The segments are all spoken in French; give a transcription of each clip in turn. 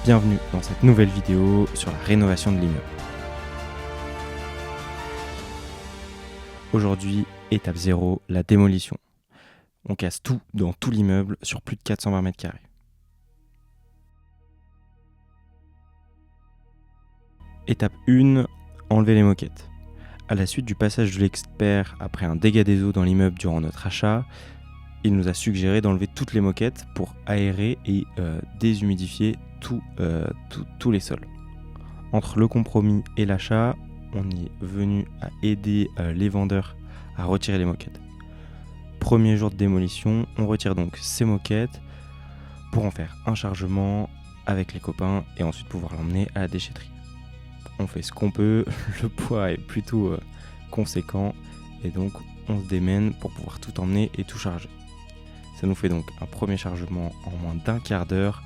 Bienvenue dans cette nouvelle vidéo sur la rénovation de l'immeuble. Aujourd'hui, étape 0, la démolition. On casse tout dans tout l'immeuble sur plus de 420 m². Étape 1, enlever les moquettes. À la suite du passage de l'expert après un dégât des eaux dans l'immeuble durant notre achat, il nous a suggéré d'enlever toutes les moquettes pour aérer et déshumidifier tous les sols. Entre le compromis et l'achat, on est venu à aider les vendeurs à retirer les moquettes. Premier jour de démolition, on retire donc ces moquettes pour en faire un chargement avec les copains et ensuite pouvoir l'emmener à la déchetterie. On fait ce qu'on peut, le poids est plutôt conséquent et donc on se démène pour pouvoir tout emmener et tout charger. Ça nous fait donc un premier chargement en moins d'1 quart d'heure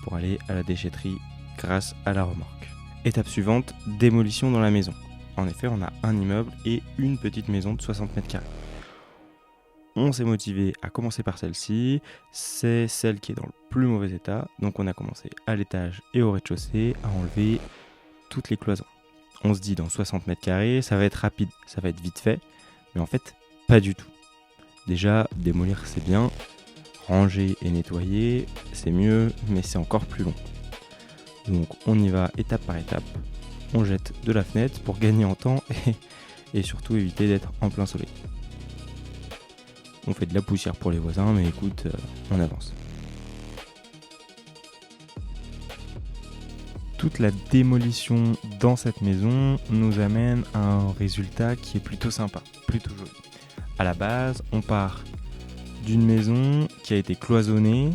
pour aller à la déchetterie grâce à la remorque. Étape suivante, démolition dans la maison. En effet, on a un immeuble et une petite maison de 60 m². On s'est motivé à commencer par celle-ci, c'est celle qui est dans le plus mauvais état, donc on a commencé à l'étage et au rez-de-chaussée à enlever toutes les cloisons. On se dit dans 60 m², ça va être rapide, ça va être vite fait, mais en fait, pas du tout. Déjà, démolir c'est bien, ranger et nettoyer c'est mieux, mais c'est encore plus long. Donc on y va étape par étape, on jette de la fenêtre pour gagner en temps et surtout éviter d'être en plein soleil. On fait de la poussière pour les voisins, mais écoute, on avance. Toute la démolition dans cette maison nous amène à un résultat qui est plutôt sympa, plutôt joli. À la base, on part d'une maison qui a été cloisonnée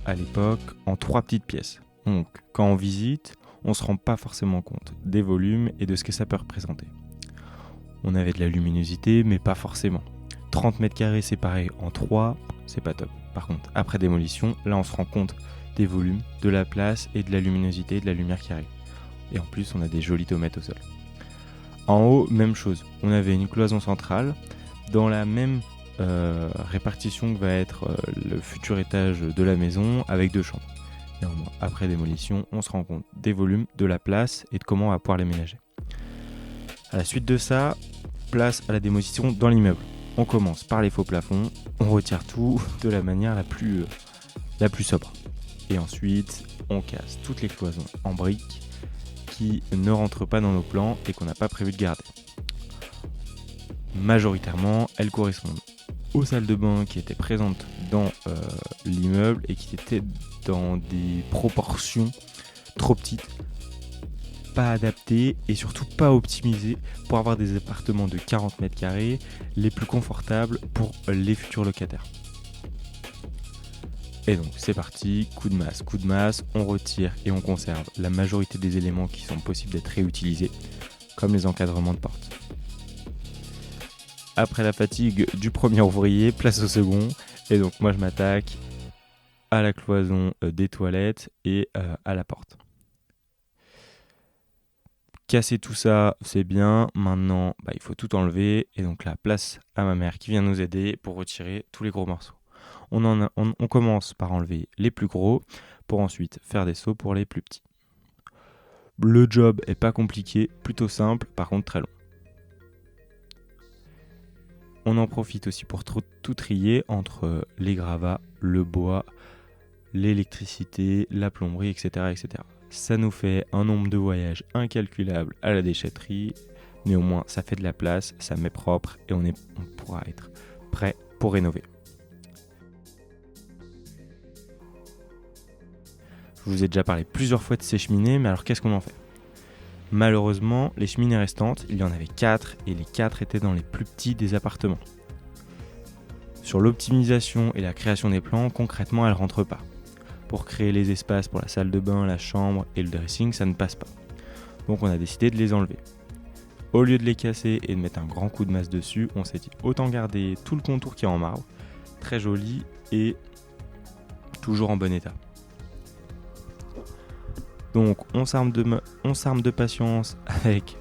à l'époque en 3 petites pièces. Donc, quand on visite, on ne se rend pas forcément compte des volumes et de ce que ça peut représenter. On avait de la luminosité, mais pas forcément. 30 m² séparés en 3, c'est pas top. Par contre, après démolition, là on se rend compte des volumes, de la place et de la luminosité et de la lumière qui arrive. Et en plus, on a des jolies tomates au sol. En haut, même chose. On avait une cloison centrale dans la même répartition que va être le futur étage de la maison avec 2 chambres. Néanmoins, après démolition, on se rend compte des volumes, de la place et de comment on va pouvoir les ménager. À la suite de ça, place à la démolition dans l'immeuble. On commence par les faux plafonds, on retire tout de la manière la plus sobre. Et ensuite, on casse toutes les cloisons en briques qui ne rentrent pas dans nos plans et qu'on n'a pas prévu de garder. Majoritairement, elles correspondent aux salles de bain qui étaient présentes dans l'immeuble et qui étaient dans des proportions trop petites, pas adaptées et surtout pas optimisées pour avoir des appartements de 40 m² les plus confortables pour les futurs locataires. Et donc c'est parti, coup de masse, on retire et on conserve la majorité des éléments qui sont possibles d'être réutilisés, comme les encadrements de portes. Après la fatigue du premier ouvrier, place au second, et donc moi je m'attaque à la cloison des toilettes et à la porte. Casser tout ça, c'est bien, maintenant il faut tout enlever, et donc là place à ma mère qui vient nous aider pour retirer tous les gros morceaux. On commence par enlever les plus gros pour ensuite faire des seaux pour les plus petits. Le job est pas compliqué, plutôt simple, par contre très long. On en profite aussi pour tout trier entre les gravats, le bois, l'électricité, la plomberie, etc., etc. Ça nous fait un nombre de voyages incalculable à la déchetterie, mais au moins ça fait de la place, ça met propre et on pourra être prêt pour rénover. Je vous ai déjà parlé plusieurs fois de ces cheminées, mais alors qu'est-ce qu'on en fait ? Malheureusement, les cheminées restantes, il y en avait 4 et les 4 étaient dans les plus petits des appartements. Sur l'optimisation et la création des plans, concrètement, elles ne rentrent pas. Pour créer les espaces pour la salle de bain, la chambre et le dressing, ça ne passe pas. Donc on a décidé de les enlever. Au lieu de les casser et de mettre un grand coup de masse dessus, on s'est dit autant garder tout le contour qui est en marbre, très joli et toujours en bon état. Donc on s'arme de patience avec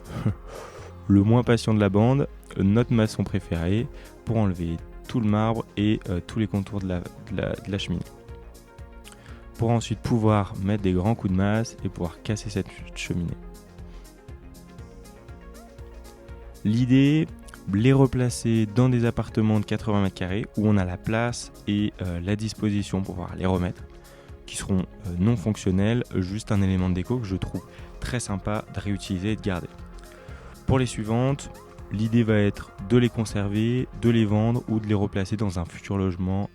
le moins patient de la bande, notre maçon préféré, pour enlever tout le marbre et tous les contours de la cheminée. pour ensuite pouvoir mettre des grands coups de masse et pouvoir casser cette cheminée. L'idée, les replacer dans des appartements de 80 m² où on a la place et la disposition pour pouvoir les remettre, qui seront non fonctionnels, juste un élément de déco que je trouve très sympa de réutiliser et de garder. Pour les suivantes, l'idée va être de les conserver, de les vendre ou de les replacer dans un futur logement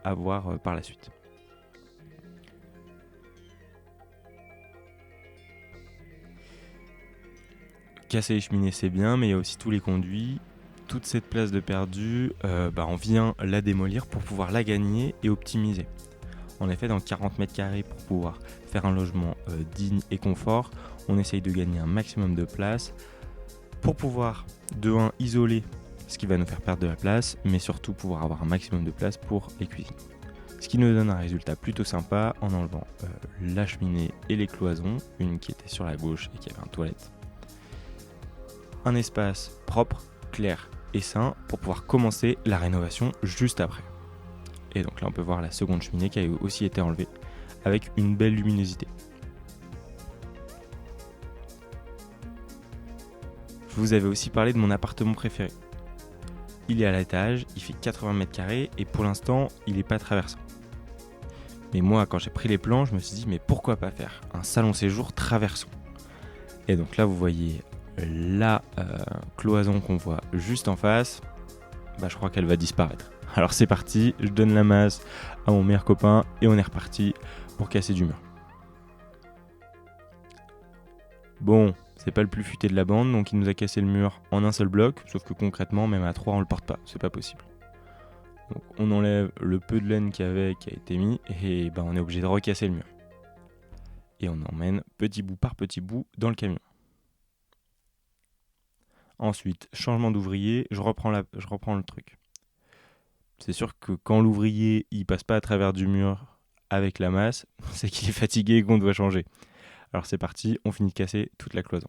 à voir par la suite. Casser les cheminées c'est bien, mais il y a aussi tous les conduits. Toute cette place de perdu, on vient la démolir pour pouvoir la gagner et optimiser. En effet, dans 40 m² pour pouvoir faire un logement digne et confort, on essaye de gagner un maximum de place pour pouvoir, de 1, isoler ce qui va nous faire perdre de la place, mais surtout pouvoir avoir un maximum de place pour les cuisines. Ce qui nous donne un résultat plutôt sympa en enlevant la cheminée et les cloisons, une qui était sur la gauche et qui avait une toilette. Un espace propre, clair et sain pour pouvoir commencer la rénovation juste après. Et donc là on peut voir la seconde cheminée qui a aussi été enlevée avec une belle luminosité. Je vous avais aussi parlé de mon appartement préféré. Il est à l'étage, il fait 80 m² et pour l'instant il n'est pas traversant. Mais moi quand j'ai pris les plans je me suis dit mais pourquoi pas faire un salon séjour traversant. Et donc là vous voyez la cloison qu'on voit juste en face, je crois qu'elle va disparaître. Alors c'est parti, je donne la masse à mon meilleur copain et on est reparti pour casser du mur. Bon, c'est pas le plus futé de la bande, donc il nous a cassé le mur en un seul bloc, sauf que concrètement, même à 3 on le porte pas, c'est pas possible. Donc on enlève le peu de laine qu'il y avait qui a été mis et on est obligé de recasser le mur. Et on emmène petit bout par petit bout dans le camion. Ensuite, changement d'ouvrier, je reprends le truc. C'est sûr que quand l'ouvrier il passe pas à travers du mur avec la masse, c'est qu'il est fatigué et qu'on doit changer. Alors c'est parti, on finit de casser toute la cloison.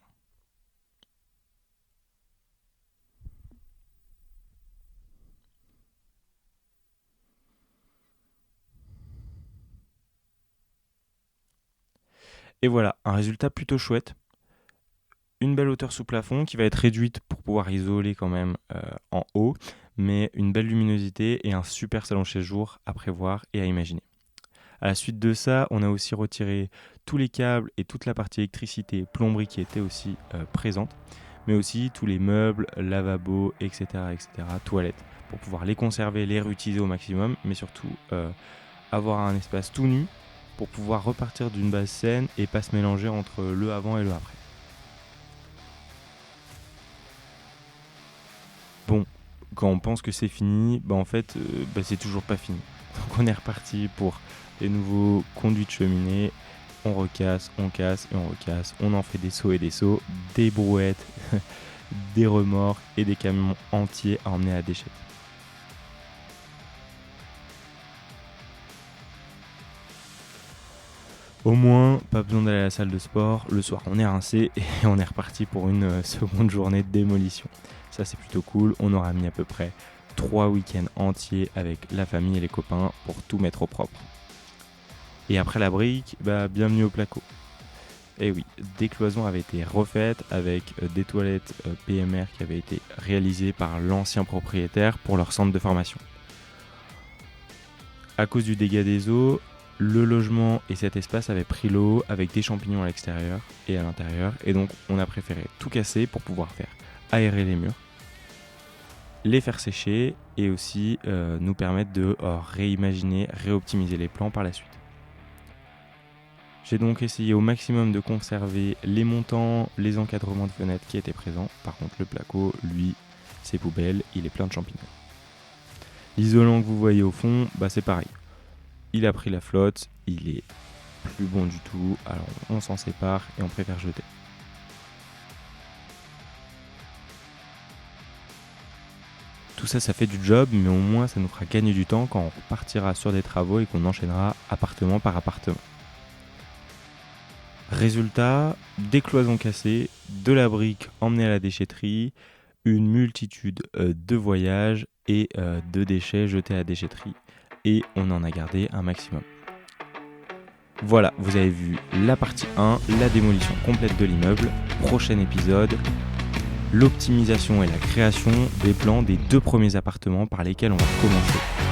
Et voilà, un résultat plutôt chouette. Une belle hauteur sous plafond qui va être réduite pour pouvoir isoler quand même en haut, mais une belle luminosité et un super salon chez jour à prévoir et à imaginer. À la suite de ça, on a aussi retiré tous les câbles et toute la partie électricité, plomberie qui était aussi présente, mais aussi tous les meubles, lavabos, etc., toilettes, pour pouvoir les conserver, les réutiliser au maximum, mais surtout avoir un espace tout nu pour pouvoir repartir d'une base saine et pas se mélanger entre le avant et le après. Bon, quand on pense que c'est fini, en fait, c'est toujours pas fini. Donc on est reparti pour les nouveaux conduits de cheminée. On recasse, on casse et on recasse. On en fait des seaux et des seaux, des brouettes, des remorques et des camions entiers à emmener à la déchetterie. Au moins, pas besoin d'aller à la salle de sport. Le soir, on est rincé et on est reparti pour une seconde journée de démolition. Ça, c'est plutôt cool. On aura mis à peu près 3 week-ends entiers avec la famille et les copains pour tout mettre au propre. Et après la brique, bienvenue au placo. Et oui, des cloisons avaient été refaites avec des toilettes PMR qui avaient été réalisées par l'ancien propriétaire pour leur centre de formation. À cause du dégât des eaux, le logement et cet espace avaient pris l'eau avec des champignons à l'extérieur et à l'intérieur. Et donc on a préféré tout casser pour pouvoir faire aérer les murs, les faire sécher et aussi nous permettre de réimaginer, réoptimiser les plans par la suite. J'ai donc essayé au maximum de conserver les montants, les encadrements de fenêtres qui étaient présents. Par contre, le placo, lui, ses poubelles, il est plein de champignons. L'isolant que vous voyez au fond, c'est pareil. Il a pris la flotte, il est plus bon du tout, alors on s'en sépare et on préfère jeter. Tout ça, ça fait du job, mais au moins ça nous fera gagner du temps quand on repartira sur des travaux et qu'on enchaînera appartement par appartement. Résultat, des cloisons cassées, de la brique emmenée à la déchetterie, une multitude de voyages et de déchets jetés à la déchetterie. Et on en a gardé un maximum. Voilà, vous avez vu la partie 1, la démolition complète de l'immeuble. Prochain épisode, l'optimisation et la création des plans des 2 premiers appartements par lesquels on va commencer.